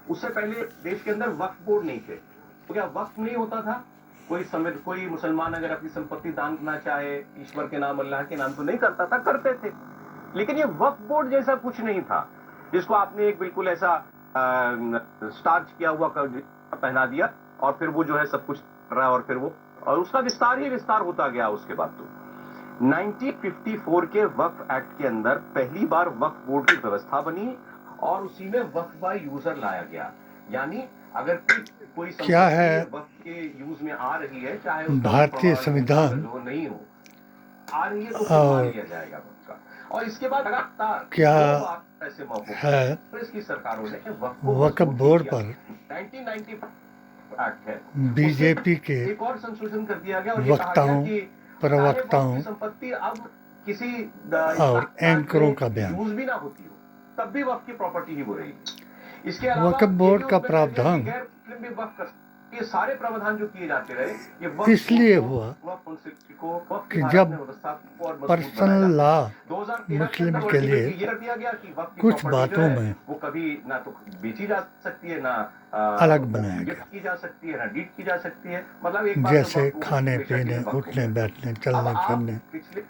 उससे पहले देश के अंदर वक्फ बोर्ड नहीं थे। तो क्या वक्फ नहीं होता था? कोई मुसलमान अगर अपनी संपत्ति दान करना चाहे ईश्वर के नाम, अल्लाह के नाम, तो नहीं करता था, करते थे। लेकिन ये वक्फ बोर्ड जैसा कुछ नहीं था जिसको आपने एक बिल्कुल ऐसा स्टार्च किया हुआ पहना दिया और फिर वो जो है सब कुछ कर रहा है, और फिर वो और उसका विस्तार ही विस्तार होता गया। उसके बाद तो 1954 के वक्फ एक्ट के अंदर पहली बार वक्फ बोर्ड की व्यवस्था बनी और उसी में वक्फ बाय यूजर लाया गया। यानी अगर कोई क्या है वक्फ के यूज में आ रही है, चाहे भारतीय संविधान हो नहीं हो, आ रही है तो मान लिया जाएगा उसका। और इसके बाद लगातार क्या ऐसे मौकों है की सरकारों ने वक्फ बोर्ड पर 1990 एक्ट है, बीजेपी के एक और संशोधन कर दिया गया और वक्ताओं, प्रवक्ताओं संपत्ति अब किसी और एंकरों का बयान। यूज भी ना होती हो तब भी वक्फ की प्रॉपर्टी ही वो रहेगी। इसके अलावा वक्फ बोर्ड का प्रावधान ये सारे प्रावधान जो किए जाते रहे, ये इसलिए हुआ कि जब पर्सनल लॉ मुस्लिम के लिए कुछ बातों में वो कभी ना तो बेची जा सकती है, ना अलग बनाया गया, की जा सकती है, ना डीट की जा सकती है। मतलब एक जैसे खाने पीने, उठने बैठने, चलने फिरने, पिछले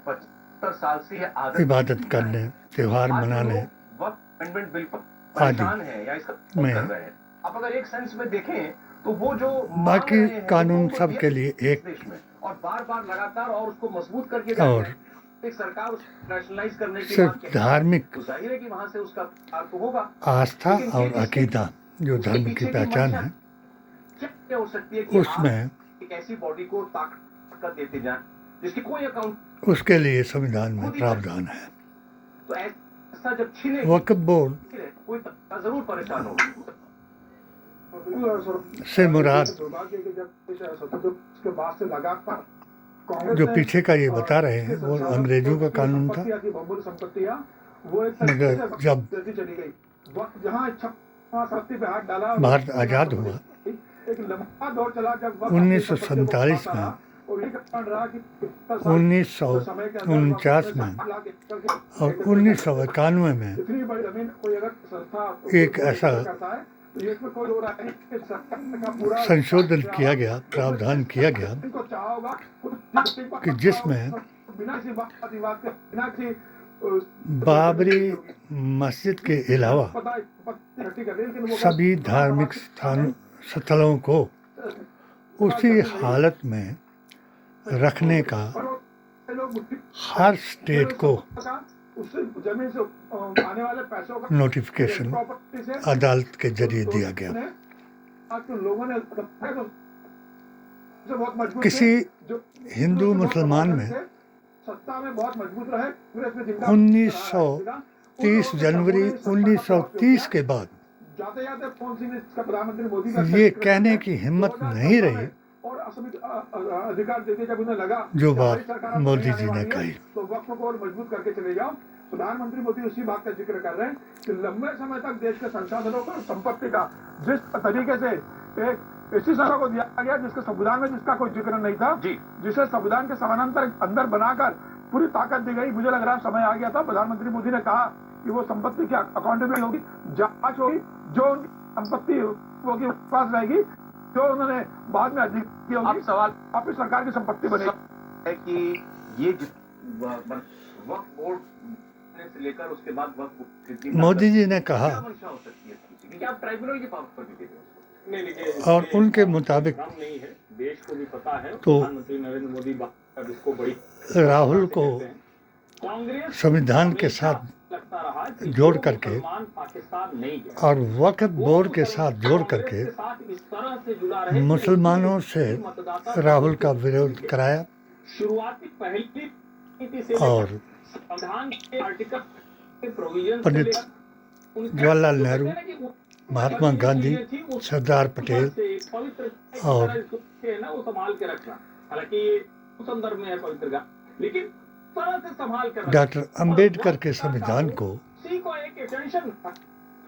75 साल से इबादत करने, त्योहार मनाने आदि में। अब अगर एक सेंस में देखें तो वो जो बाकी कानून सब के लिए एक देश में और बार-बार लगातार और उसको मजबूत करके और एक सरकार नेशनलाइज करने के सिर्फ बाद धार्मिक जाहिर है कि वहां से उसका तो होगा आस्था और अकीदा जो धर्म की पहचान है, क्या हो सकती है कि उसमें एक ऐसी बॉडी को ताकत देते जाएं जिसकी कोई अकाउंट, उसके लिए संविधान में प्रावधान है। तो ऐसा जब छीने वक्फ बोर्ड कोई जरूर परेशान होगा। से मुराद जो पीछे का ये बता रहे हैं वो अंग्रेजों का कानून था, मगर जब भारत आज़ाद हुआ 1947 में, 1949 में और 1991 में एक ऐसा संशोधन किया गया, प्रावधान किया गया कि जिसमें बाबरी मस्जिद के अलावा सभी धार्मिक स्थलों को उसी हालत में रखने का हर स्टेट को नोटिफिकेशन अदालत के जरिए दिया गया। किसी हिंदू मुसलमान में 1930 जनवरी 1930 के बाद ये कहने की हिम्मत नहीं रही जो बात मोदी जी ने कही। तो वक्फ को और मजबूत करके चले जाओ। प्रधानमंत्री मोदी उसी बात का जिक्र कर रहे हैं कि लंबे समय तक देश के संसाधनों का, संपत्ति का जिस तरीके से एक ऐसी सभा को दिया गया जिसके संविधान में जिसका कोई जिक्र नहीं था, जिसे संविधान के समानांतर अंदर बनाकर पूरी ताकत दी गई। मुझे लग रहा है समय आ गया था। प्रधानमंत्री मोदी ने कहा कि वो संपत्ति की अकाउंटेबिलिटी होगी, जांच होगी, जो संपत्ति होगी पास रहेगी, जो उन्होंने बाद में अधिक की होगी। सवाल आप इस सरकार की संपत्ति बनेगी है कि ये वक्फ बोर्ड से लेकर उसके बाद वक्फ मोदी जी ने कहा हो सकती है कि आप ट्राइब्यूनल की पावर पर भी देते हो और उनके मुताबिक नहीं है, देश को भी पता है। तो प्रधानमंत्री नरेंद्र मोदी इसको बड़ी राहुल को संविधान के साथ जोड़ करके और वक्फ बोर्ड के साथ जोड़ करके मुसलमानों से राहुल का विरोध कराया और पंडित जवाहरलाल नेहरू, महात्मा गांधी, सरदार पटेल और डॉक्टर अंबेडकर के संविधान को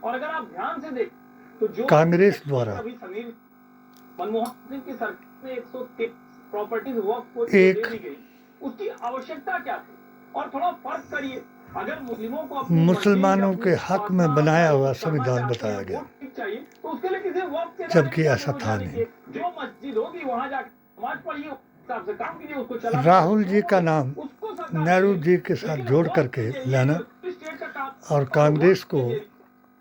और अगर आप ध्यान से देख तो जो कांग्रेस द्वारा मनमोहन सिंह की सरकार में 130 प्रॉपर्टीज वक्फ को दे दी गई, उसकी आवश्यकता क्या थी? और थोड़ा फर्क करिए, अगर मुस्लिमों को मुसलमानों के हक में बनाया हुआ संविधान बताया गया। जबकि ऐसा था नहीं। जो मस्जिद होगी वहां जाकर नमाज पढ़िए, हिसाब से काम कीजिए, उसको चलाना। राहुल जी का नाम उसको सरकार नेहरू दे। जी के साथ लेकिन जोड़ वक्त करके के लाना लिए स्टेट का काम और कांग्रेस को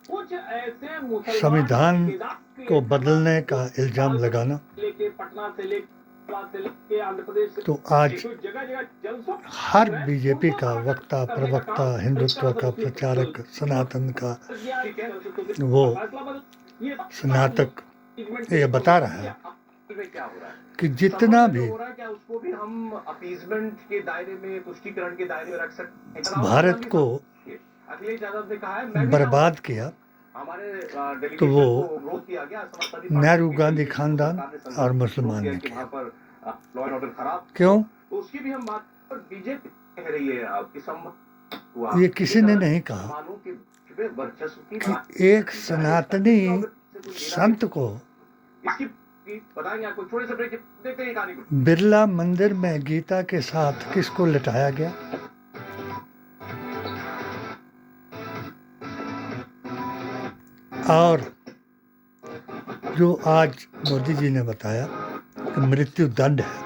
कुछ ऐसे मुसलमान संविधान ठेकेदार को बदलने का इल्जाम लगाना, लेके पटना से लेके आंध्र प्रदेश से तो आज जगह जगह जलसों हर बीजेपी का वक्ता, प्रवक्ता, हिंदुत्व का प्रचारक, सनातन का वो स्नातक ये बता रहा है क्या हो रहा है कि जितना भी हो रहा है, क्या उसको भी हम अपीजमेंट के दायरे में, तुष्टीकरण के दायरे में रख सकते हैं? भारत को अखिलेश यादव ने कहा है मैं भी बर्बाद किया, हमारे तो वो डेलीगेशन को रोक दिया गया। समाजवादी पार्टी नेहरू के गांधी लिए खानदान सरकार ने संदेश और रोक मुसलमान दिया ने कि किया। वहाँ पर लॉ एंड ऑर्डर खराब, क्यों? तो उसकी भी हम बात पर बीजेपी कह रही है कि हुआ ये किसी ने नहीं कहा मुसलमानों के वर्चस्व की कि बात एक सनातनी संत को इसकी बताएंगे आपको। थोड़े से ब्रेक देखते हैं कहानी को। बिरला मंदिर में गीता के साथ किसको लिटाया गया? और जो आज मोदी जी ने बताया कि मृत्यु दंड है,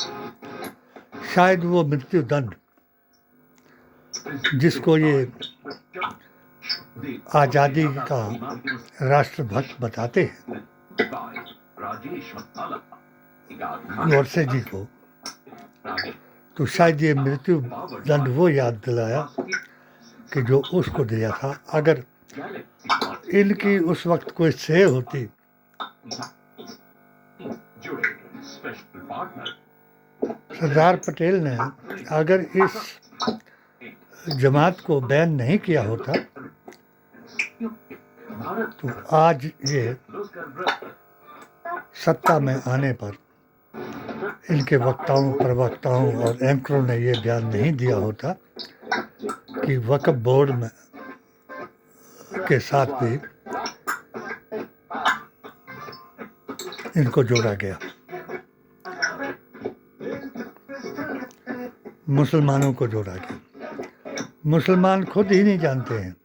शायद वो मृत्यु दंड जिसको ये आज़ादी का राष्ट्रभक्त बताते हैं, गोडसे जी को, तो शायद ये मृत्यु दंड वो याद दिलाया कि जो उसको दिया था। अगर इनकी उस वक्त कोई सेह होती सरदार पटेल ने अगर इस जमात को बैन नहीं किया होता तो आज ये सत्ता में आने पर इनके वक्ताओं, प्रवक्ताओं और एंकरों ने ये बयान नहीं दिया होता कि वक्फ बोर्ड में के साथ भी इनको जोड़ा गया। मुसलमानों को जोड़ा गया। मुसलमान खुद ही नहीं जानते हैं,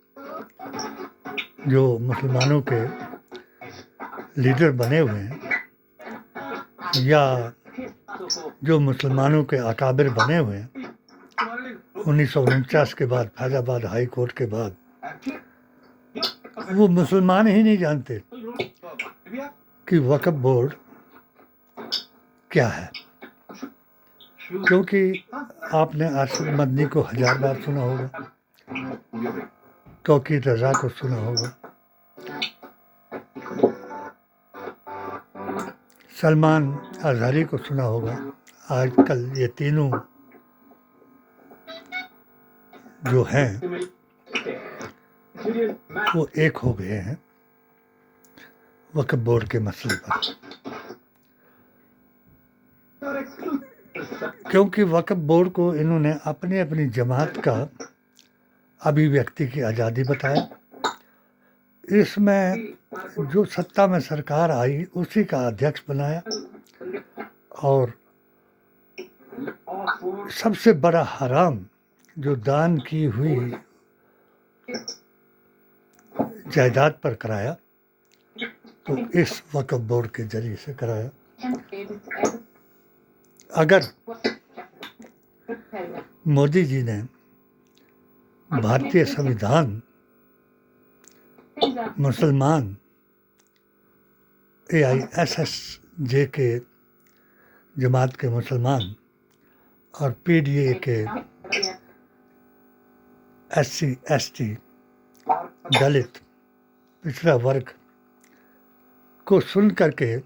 जो मुसलमानों के लीडर बने हुए हैं या जो मुसलमानों के अकाबिर बने हुए हैं 1949 के बाद, फैजाबाद हाई कोर्ट के बाद, वो मुसलमान ही नहीं जानते कि वक्फ बोर्ड क्या है। क्योंकि आपने आसिफ मदनी को 1000 बार सुना होगा, तौकीर रज़ा को सुना होगा, सलमान अज़हरी को सुना होगा। आजकल ये तीनों जो हैं वो एक हो गए हैं वक्फ बोर्ड के मसले पर, क्योंकि वक्फ बोर्ड को इन्होंने अपनी अपनी जमात का अभिव्यक्ति की आज़ादी बताया। इसमें जो सत्ता में सरकार आई उसी का अध्यक्ष बनाया, और सबसे बड़ा हराम जो दान की हुई जायदाद पर कराया तो इस वक्फ बोर्ड के जरिए से कराया। अगर मोदी जी ने भारतीय संविधान, मुसलमान, AISSJ के जमात के मुसलमान और PDA के SC ST दलित पिछड़ा वर्ग को सुन करके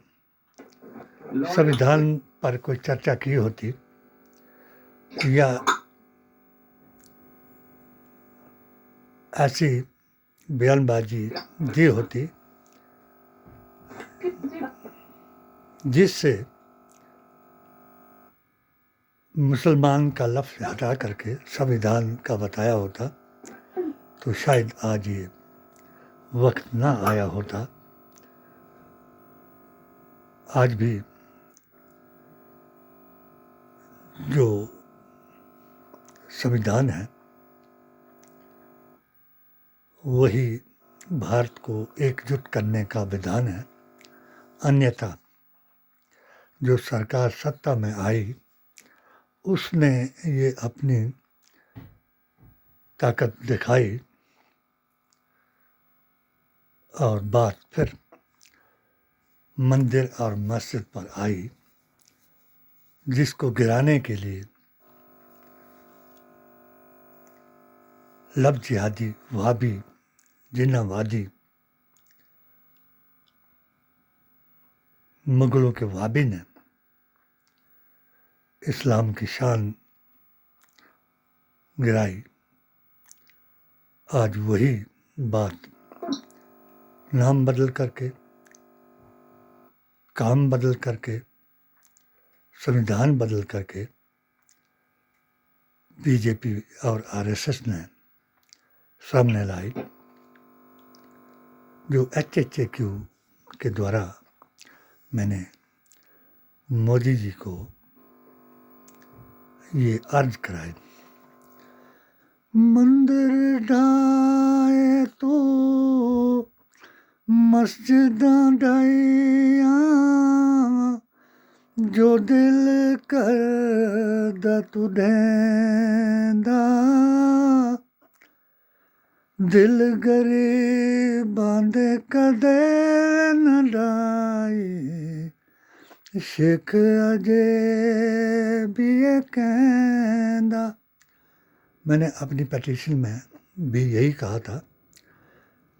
संविधान पर कोई चर्चा की होती या ऐसी बयानबाजी दी होती जिससे मुसलमान का लफ्ज़ हटा करके संविधान का बताया होता, तो शायद आज ये वक्त ना आया होता। आज भी जो संविधान है वही भारत को एकजुट करने का विधान है, अन्यथा जो सरकार सत्ता में आई उसने ये अपनी ताकत दिखाई और बात फिर मंदिर और मस्जिद पर आई, जिसको गिराने के लिए लब जिहादी, वहाबी, जिन्नावादी, मुगलों के वहाबी ने इस्लाम की शान गिराई। आज वही बात नाम बदल करके, काम बदल करके, संविधान बदल करके बीजेपी और आरएसएस ने सामने लाई, जो HHAQ के द्वारा मैंने मोदी जी को ये अर्ज कराए। मंदिर ढाए तो मस्जिदां ढाइया, जो दिल करदा तू ढैंदा, दिल गरीबां दे कदे न ढाई, शेख अजे भी ये कहंदा। मैंने अपनी पिटीशन में भी यही कहा था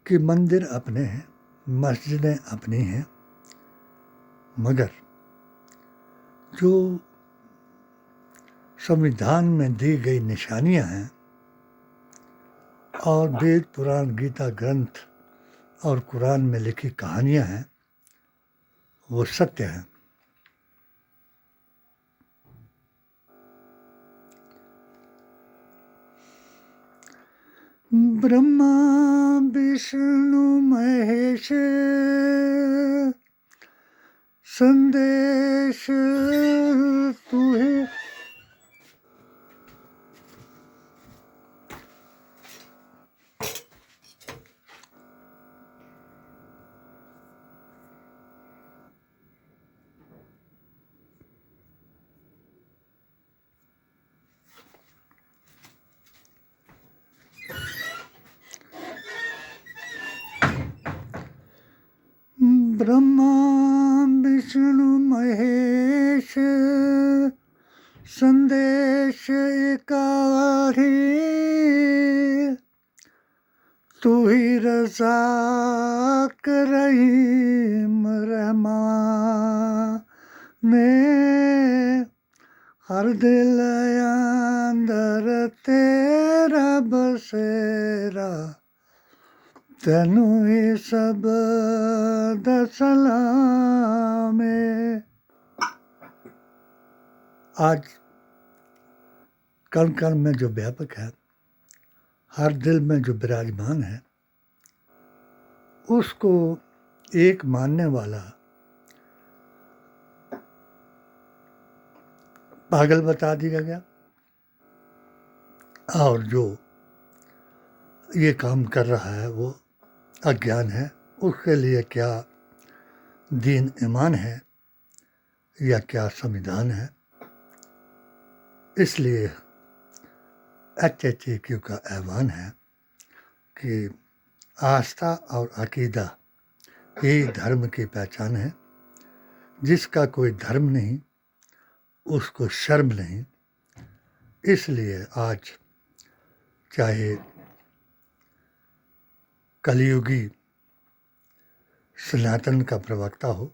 कि मंदिर अपने हैं, मस्जिदें अपनी हैं, मगर जो संविधान में दी गई निशानियां हैं और वेद पुराण गीता ग्रंथ और कुरान में लिखी कहानियां हैं, वो सत्य हैं। ब्रह्मा विष्णु महेश संदेश तू है। ब्रह्मा विष्णु महेश संदेश एकाही, तू ही रज़ाक रहीम रहमान ने, हर दिल अंदर तेरा बसेरा, तेनू ही सब दा सलाम है। आज कण कण में जो व्यापक है, हर दिल में जो विराजमान है, उसको एक मानने वाला पागल बता दिया गया, और जो ये काम कर रहा है वो अज्ञान है। उसके लिए क्या दीन ईमान है या क्या संविधान है। इसलिए HHAQ का ऐवान है कि आस्था और अकीदा यही धर्म की पहचान है। जिसका कोई धर्म नहीं उसको शर्म नहीं। इसलिए आज चाहे कलयुगी सनातन का प्रवक्ता हो,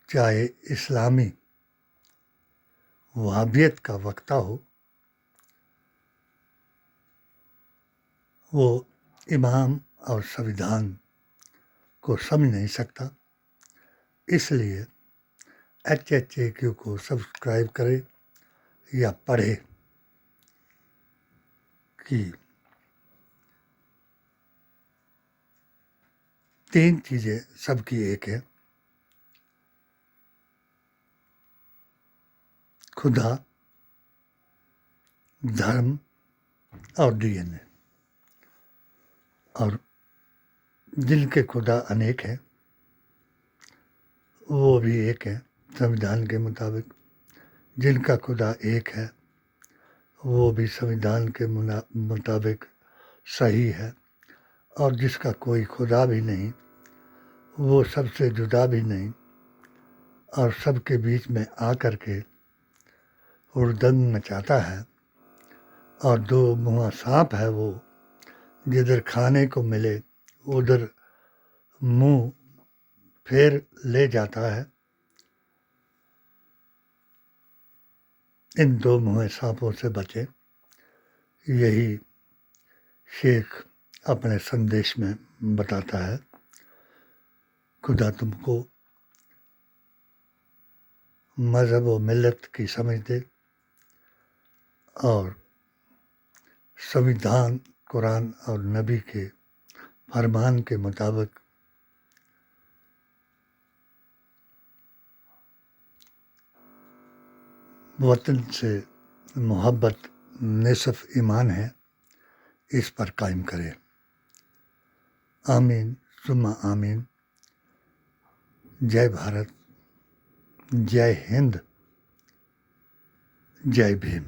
चाहे इस्लामी वहाबियत का वक्ता हो, वो इमाम और संविधान को समझ नहीं सकता। इसलिए HHAQ को सब्सक्राइब करे या पढ़े कि 3 चीज़ें सबकी एक है, खुदा, धर्म और DNA। और जिनके खुदा अनेक हैं वो भी एक हैं संविधान के मुताबिक। जिनका खुदा एक है वो भी संविधान के मुताबिक सही है, और जिसका कोई खुदा भी नहीं वो सबसे जुदा भी नहीं, और सबके बीच में आकर के हुड़दंग मचाता है। और दो मुँहा सांप है वो, जिधर खाने को मिले उधर मुंह फेर ले जाता है। इन दो मुँहे सांपों से बचे, यही शेख अपने संदेश में बताता है। खुदा तुमको मज़हब व मिल्लत की समझ दे, और संविधान, कुरान और नबी के फरमान के मुताबिक वतन से मोहब्बत निसफ़ ईमान है, इस पर कायम करे। आमीन सुम्मा आमीन। जय भारत, जय हिंद, जय भीम।